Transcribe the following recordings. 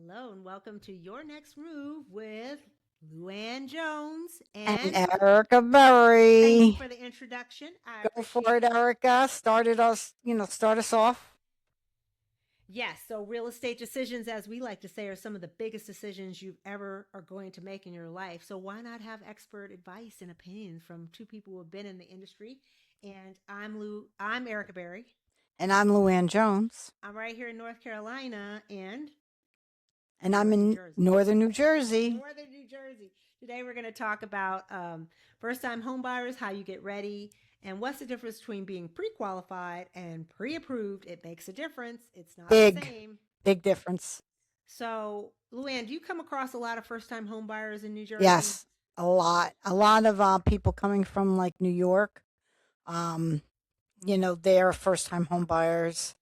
Hello and welcome to Your Next Move with Luann Jones. And And Erica thank you Berry. for the introduction. I Go for appreciate it, it. Erica. Start us off. Yes, so real estate decisions, as we like to say, are some of the biggest decisions you ever are going to make in your life. So why not have expert advice and opinions from two people who have been in the industry? And I'm Erica Berry. And I'm Luann Jones. I'm right here in North Carolina and And I'm North New in Jersey. northern New Jersey. Northern New Jersey. Today we're going to talk about first-time homebuyers, how you get ready, and what's the difference between being pre-qualified and pre-approved. It makes a difference. It's not the Big, same. big difference. So, Luann, do you come across a lot of first-time homebuyers in New Jersey? Yes, a lot. A lot of people coming from like New York. Um, they're first time home buyers.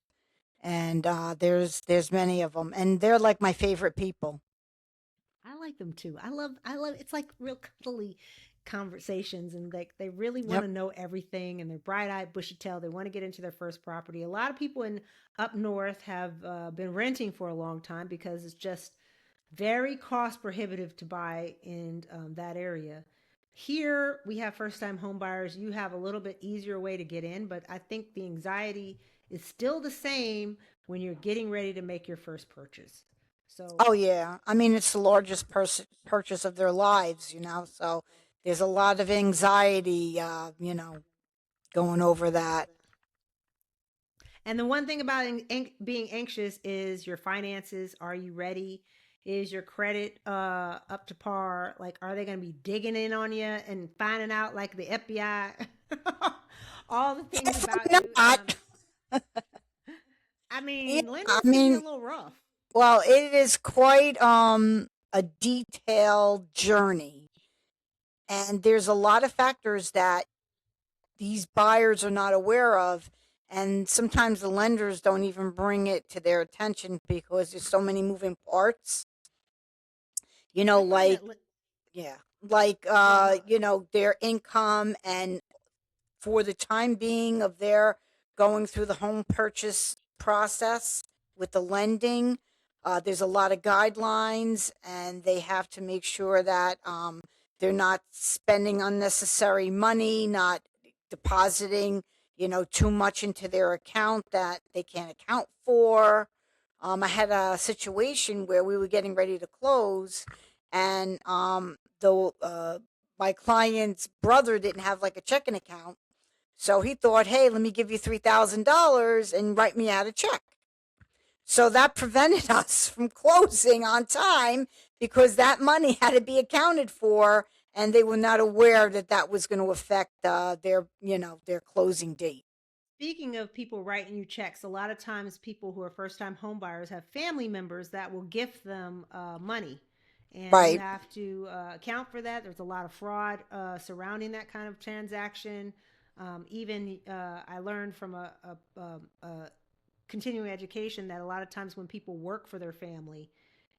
And there's many of them. And they're like my favorite people. I like them too. I love it's like real cuddly conversations, and like they really want Yep. to know everything, and they're bright-eyed, bushy-tailed. They want to get into their first property. A lot of people in up north have been renting for a long time because it's just very cost prohibitive to buy in that area. Here we have first-time home buyers. You have a little bit easier way to get in, but I think the anxiety is still the same when you're getting ready to make your first purchase. So Oh yeah. I mean, it's the largest purchase of their lives. So there's a lot of anxiety, going over that. And the one thing about being anxious is your finances. Are you ready? Is your credit up to par? Like, are they going to be digging in on you and finding out like the FBI, all the things about Definitely you? not. I Yeah, mean, I lenders can be a mean, little rough. well, it is quite a detailed journey, and there's a lot of factors that these buyers are not aware of, and sometimes the lenders don't even bring it to their attention because there's so many moving parts. You know, I find like that. yeah, like Well, no. their income, and for the time being of their going through the home purchase process with the lending. There's a lot of guidelines, and they have to make sure that they're not spending unnecessary money, not depositing, too much into their account that they can't account for. I had a situation where we were getting ready to close, and the my client's brother didn't have like a checking account, so he thought, hey, let me give you $3,000 and write me out a check. So that prevented us from closing on time because that money had to be accounted for, and they were not aware that that was going to affect their closing date. Speaking of people writing you checks, a lot of times people who are first time home buyers have family members that will gift them money. And you Right. have to account for that. There's a lot of fraud surrounding that kind of transaction. Even I learned from a continuing education that a lot of times when people work for their family,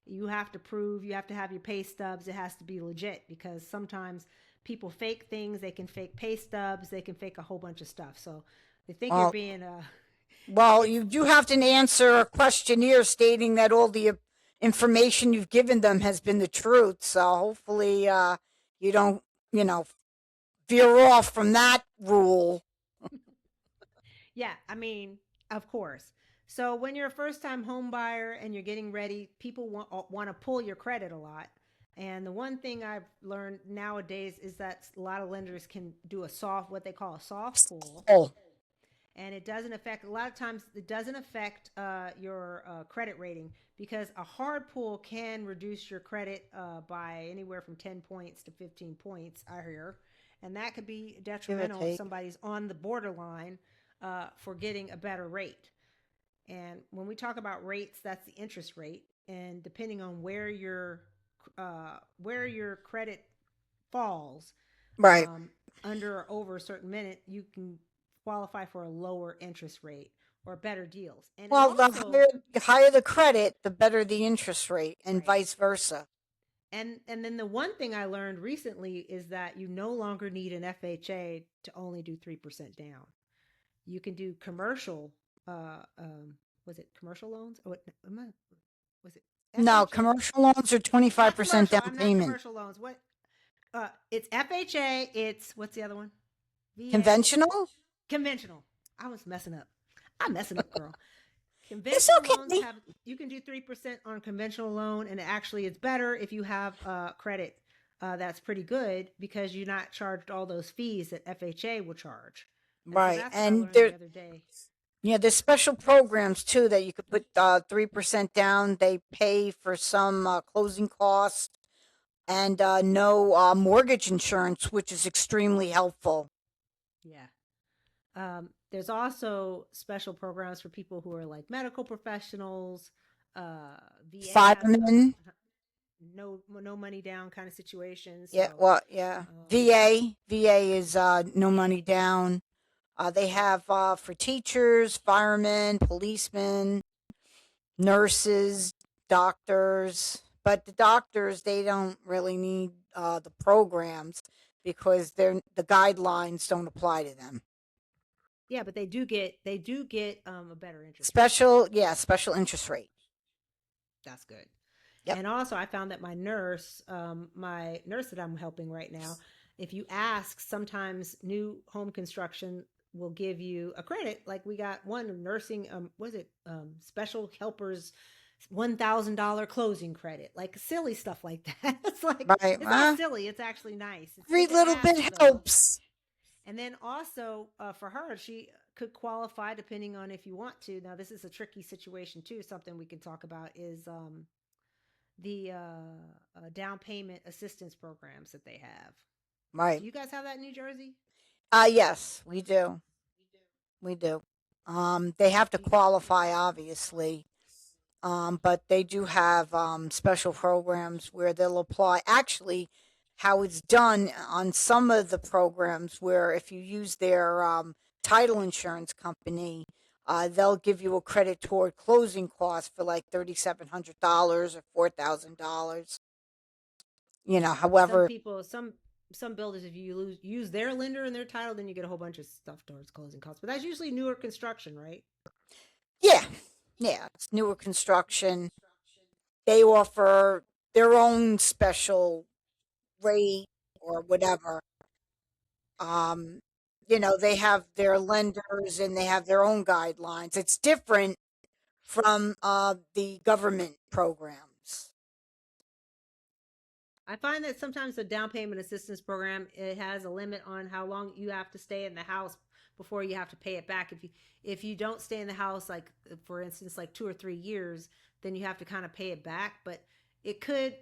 you have to have your pay stubs. It has to be legit because sometimes people fake things. They can fake pay stubs. They can fake a whole bunch of stuff. So they think you're Well, being well, it's you do have to answer a questionnaire stating that all the information you've given them has been the truth. So hopefully, you don't, you know, veer off from that rule. yeah, I mean, of course. So when you're a first time home buyer and you're getting ready, people want to pull your credit a lot. And the one thing I've learned nowadays is that a lot of lenders can do what they call a soft pull, Oh, and it doesn't affect, a lot of times it doesn't affect your credit rating, because a hard pull can reduce your credit by anywhere from 10 points to 15 points, I hear. And that could be give or detrimental if take. somebody's on the borderline for getting a better rate. And when we talk about rates, that's the interest rate, and depending on where your credit falls, Right. um, under or over a certain minute, you can qualify for a lower interest rate or better deals. And it Well, also, the higher the credit, the better the interest rate, and right. vice versa. And then the one thing I learned recently is that you no longer need an FHA to only do 3% down. You can do commercial. Was it commercial loans? Oh, was it? No, FHA. commercial loans are Not 25% commercial. down I'm not payment. commercial loans. What? It's FHA. It's what's the other one? VA. Conventional? Conventional. I was messing up. I'm messing up, girl. It's Conventional loans okay. have you can do 3% on conventional loan, and actually it's better if you have credit that's pretty good because you're not charged all those fees that FHA will charge. And so Right. that's what I And learned there, the other day. yeah, there's special programs too that you could put 3% down. They pay for some closing costs and no mortgage insurance, which is extremely helpful. Yeah. There's also special programs for people who are like medical professionals. VA has Firemen, no money down kind of situation. yeah, So well, yeah. um, VA is no money down. They have for teachers, firemen, policemen, nurses, doctors, but the doctors they don't really need the programs because the guidelines don't apply to them. yeah, but they do get a better interest rate. Special, yeah, special interest rate. That's good. Yep. And also, I found that my nurse that I'm helping right now, if you ask, sometimes new home construction will give you a credit. Like we got one nursing, was it special helpers, $1,000 closing credit, like silly stuff like that. It's like Right. it's not silly. It's actually nice. It's Every good to little ask bit though. helps. And then also for her, she could qualify depending on if you want to. Now, this is a tricky situation too. Something we can talk about is the down payment assistance programs that they have. Right. Do you guys have that in New Jersey? Yes, we do. We do. They have to You, qualify, obviously. But they do have special programs where they'll apply. Actually, how it's done on some of the programs, where if you use their title insurance company, they'll give you a credit toward closing costs for like $3,700 or $4,000. some However, people, some builders, if you use their lender and their title, then you get a whole bunch of stuff towards closing costs. But that's usually newer construction, right? yeah, yeah, it's newer construction. They offer their own special rate or whatever. Um, they have their lenders and they have their own guidelines. It's different from the government programs. I find that sometimes the down payment assistance program, it has a limit on how long you have to stay in the house before you have to pay it back. If you don't stay in the house, like for instance, like 2 or 3 years, then you have to kind of pay it back. But it could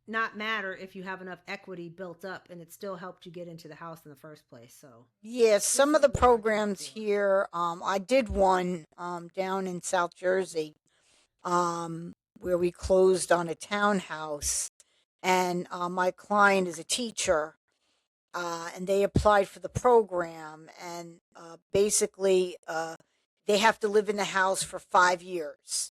not matter if you have enough equity built up, and it still helped you get into the house in the first place. So Yeah, just some of the something to watch out programs for. here, I did one down in South Jersey where we closed on a townhouse, and my client is a teacher, and they applied for the program, and basically they have to live in the house for 5 years.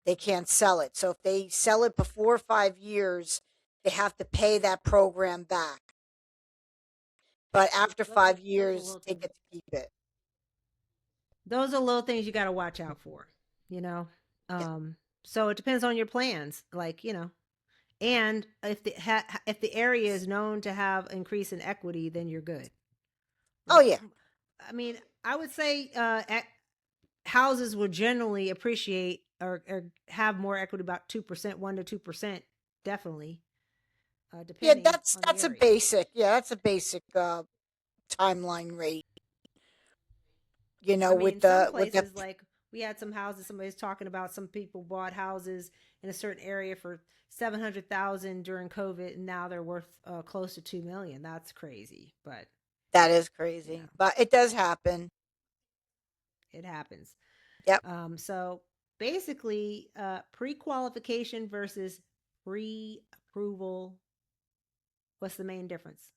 They can't sell it. So if they sell it before 5 years, they have to pay that program back. But after Those five are those are years, little they things. get to keep it. Those are little things you got to watch out for. You know. Yeah. So it depends on your plans. Like and if the area is known to have increase in equity, then you're good. Oh Like, yeah. I mean, I would say houses will generally appreciate or have more equity, about 2%, 1 to 2%, definitely, Yeah, depending that's on the that's a area. basic. Yeah, that's a basic timeline rate. I With mean, some the places like we had some houses. Somebody's talking about some people bought houses in a certain area for 700,000 during COVID, and now they're worth close to 2 million. That's crazy, but that is you crazy, know, but it does happen. it happens. Yep. So basically, pre-qualification versus pre-approval. What's the main difference?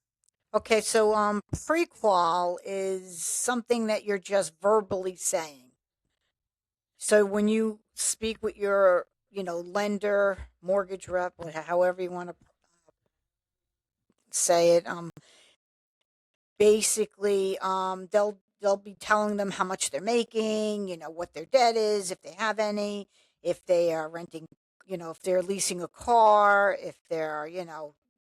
Okay, so prequal is something that you're just verbally saying. So when you speak with your, lender, mortgage rep, however you want to say it, basically they'll be telling them how much they're making, what their debt is, if they have any, if they are renting, if they're leasing a car, if they're,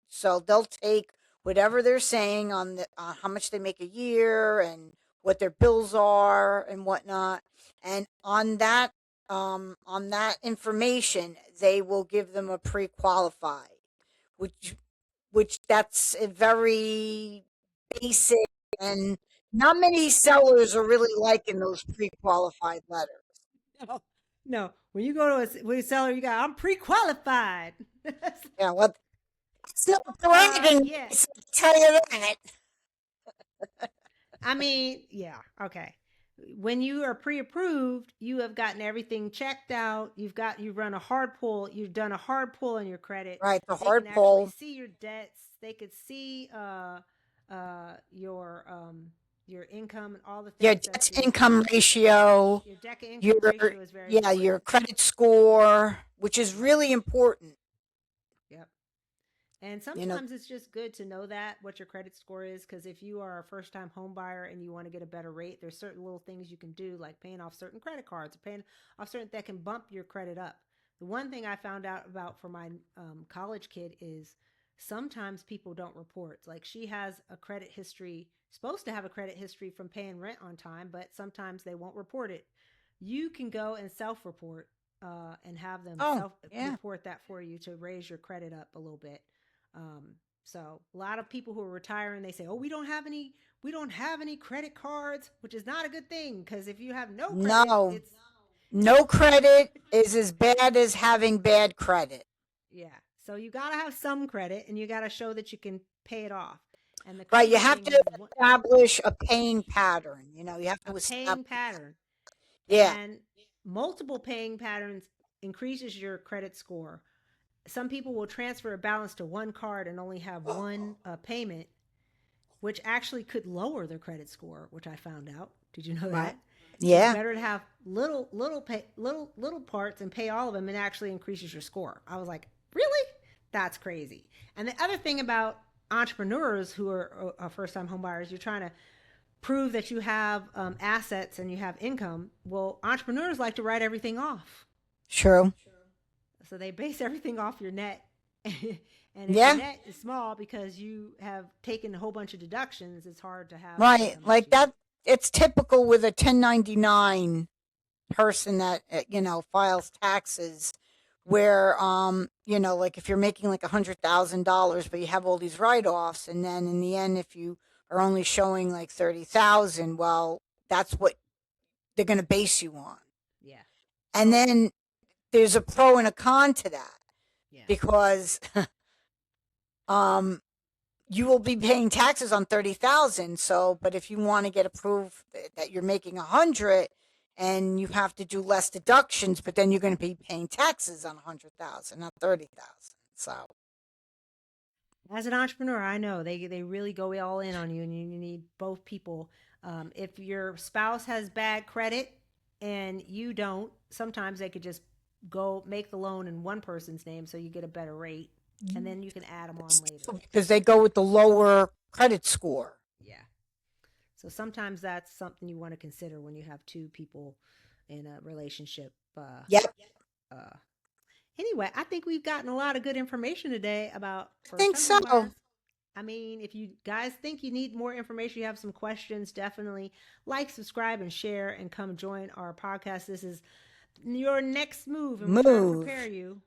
so they'll take whatever they're saying on how much they make a year and what their bills are and whatnot. And on that information, they will give them a pre-qualified, which that's a very basic, and not many sellers are really liking those pre-qualified letters. No, no. When you go to a seller, you got, I'm pre-qualified. Yeah, well, it's not bragging. Yeah. I tell you that. I mean, yeah, okay. When you are pre-approved, you have gotten everything checked out. You've run a hard pull. You've done a hard pull on your credit. Right, the They hard can pull. actually see your debts. They could see your income and all the Your things. debt to income ratio, Your debt to income your ratio is very important. your credit score, which is really important. Yep. And You know, sometimes it's just good to know that what your credit score is, because if you are a first time home buyer and you want to get a better rate, there's certain little things you can do, like paying off certain credit cards or paying off certain that can bump your credit up. The one thing I found out about for my college kid is sometimes people don't report. Like she has a credit history, supposed to have a credit history from paying rent on time, but sometimes they won't report it. You can go and self report and have them oh, self yeah. report that for you to raise your credit up a little bit. So a lot of people who are retiring, they say, "Oh, we don't have any credit cards," which is not a good thing because if you have no credit, No, it's no credit is as bad as having bad credit. yeah. So you got to have some credit and you got to show that you can pay it off. And the Right, you crazy have thing to is establish a paying pattern. You have to a paying establish. pattern. Yeah, And multiple paying patterns increases your credit score. Some people will transfer a balance to one card and only have one payment, which actually could lower their credit score, which I found out. Did you know right. that? It's Yeah. better to have little parts and pay all of them, and actually increases your score. I was like, really? That's crazy. And the other thing about entrepreneurs who are first time homebuyers, you're trying to prove that you have assets and you have income. Well, entrepreneurs like to write everything off. True. So they base everything off your net. And if Yeah. your net is small because you have taken a whole bunch of deductions, it's hard to have Right. income Like that you that. It's typical with a 1099 person that, files taxes where, like if you're making like $100,000, but you have all these write-offs. And then in the end, if you are only showing like 30,000, well, that's what they're going to base you on. yeah. And then there's a pro and a con to that Yeah. because you will be paying taxes on 30,000. So, but if you want to get approved that you're making 100 and you have to do less deductions, but then you're going to be paying taxes on 100,000, not 30,000. So, As an entrepreneur, I know they really go all in on you, and you need both people. If your spouse has bad credit and you don't, sometimes they could just go make the loan in one person's name so you get a better rate, and then you can add them on later. because they go with the lower credit score. Yeah. So sometimes that's something you want to consider when you have two people in a relationship. Yep. Uh, anyway, I think we've gotten a lot of good information today about I think first-time so. homebuyers. I mean, if you guys think you need more information, you have some questions, definitely like, subscribe, and share, and come join our podcast. This is your next move, and we're trying to Move. prepare you.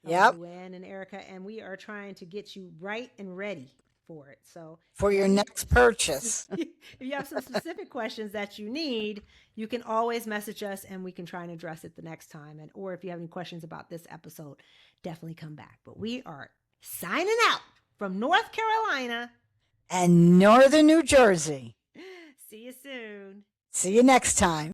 Yep. Luann and Erica, and we are trying to get you right and ready for it. So For your next purchase. if you have some specific questions that you need, you can always message us and we can try and address it the next time. And or if you have any questions about this episode, definitely come back. But we are signing out from North Carolina And Northern New Jersey. See you soon. See you next time.